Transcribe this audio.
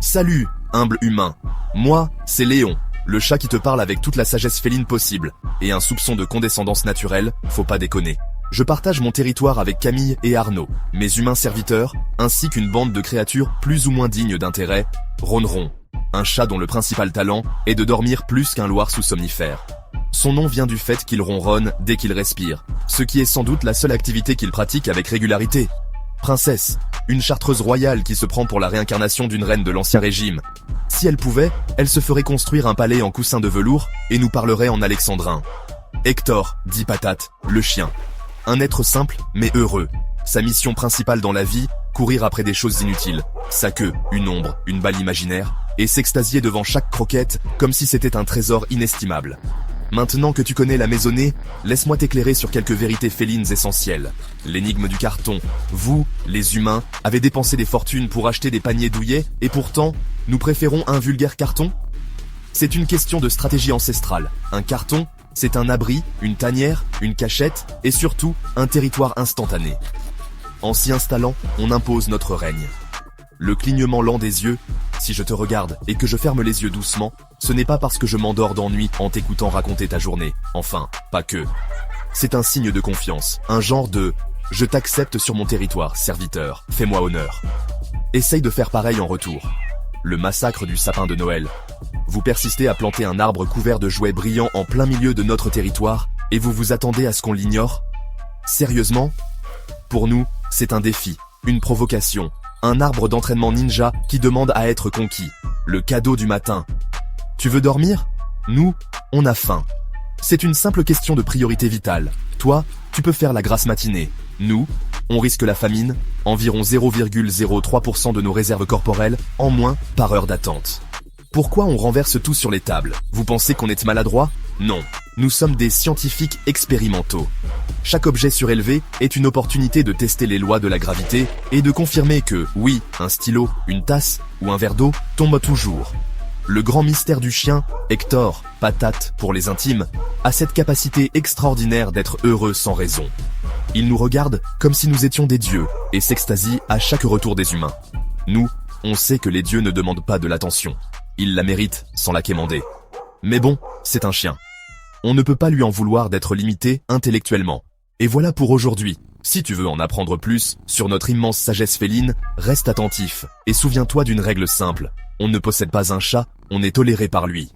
Salut, humble humain. Moi, c'est Léon, le chat qui te parle avec toute la sagesse féline possible, et un soupçon de condescendance naturelle, faut pas déconner. Je partage mon territoire avec Camille et Arnaud, mes humains serviteurs, ainsi qu'une bande de créatures plus ou moins dignes d'intérêt, Ronron, un chat dont le principal talent est de dormir plus qu'un loir sous somnifère. Son nom vient du fait qu'il ronronne dès qu'il respire, ce qui est sans doute la seule activité qu'il pratique avec régularité. Princesse, une chartreuse royale qui se prend pour la réincarnation d'une reine de l'Ancien Régime. Si elle pouvait, elle se ferait construire un palais en coussin de velours et nous parlerait en alexandrin. Hector, dit Patate, le chien. Un être simple, mais heureux. Sa mission principale dans la vie, courir après des choses inutiles. Sa queue, une ombre, une balle imaginaire, et s'extasier devant chaque croquette comme si c'était un trésor inestimable. Maintenant que tu connais la maisonnée, laisse-moi t'éclairer sur quelques vérités félines essentielles. L'énigme du carton. Vous, les humains, avez dépensé des fortunes pour acheter des paniers douillets, et pourtant, nous préférons un vulgaire carton? C'est une question de stratégie ancestrale. Un carton, c'est un abri, une tanière, une cachette, et surtout, un territoire instantané. En s'y installant, on impose notre règne. Le clignement lent des yeux, si je te regarde et que je ferme les yeux doucement, ce n'est pas parce que je m'endors d'ennui en t'écoutant raconter ta journée. Enfin, pas que. C'est un signe de confiance, un genre de « je t'accepte sur mon territoire, serviteur, fais-moi honneur ». Essaye de faire pareil en retour. Le massacre du sapin de Noël. Vous persistez à planter un arbre couvert de jouets brillants en plein milieu de notre territoire, et vous vous attendez à ce qu'on l'ignore? Sérieusement? Pour nous, c'est un défi, une provocation. Un arbre d'entraînement ninja qui demande à être conquis. Le cadeau du matin. Tu veux dormir? Nous, on a faim. C'est une simple question de priorité vitale. Toi, tu peux faire la grasse matinée. Nous, on risque la famine, environ 0,03% de nos réserves corporelles en moins par heure d'attente. Pourquoi on renverse tout sur les tables? Vous pensez qu'on est maladroit? Non. Nous sommes des scientifiques expérimentaux. Chaque objet surélevé est une opportunité de tester les lois de la gravité et de confirmer que, oui, un stylo, une tasse ou un verre d'eau tombe toujours. Le grand mystère du chien, Hector, Patate pour les intimes, a cette capacité extraordinaire d'être heureux sans raison. Il nous regarde comme si nous étions des dieux et s'extasie à chaque retour des humains. Nous, on sait que les dieux ne demandent pas de l'attention. Ils la méritent sans la quémander. Mais bon, c'est un chien. On ne peut pas lui en vouloir d'être limité intellectuellement. Et voilà pour aujourd'hui. Si tu veux en apprendre plus sur notre immense sagesse féline, reste attentif et souviens-toi d'une règle simple. On ne possède pas un chat, on est toléré par lui.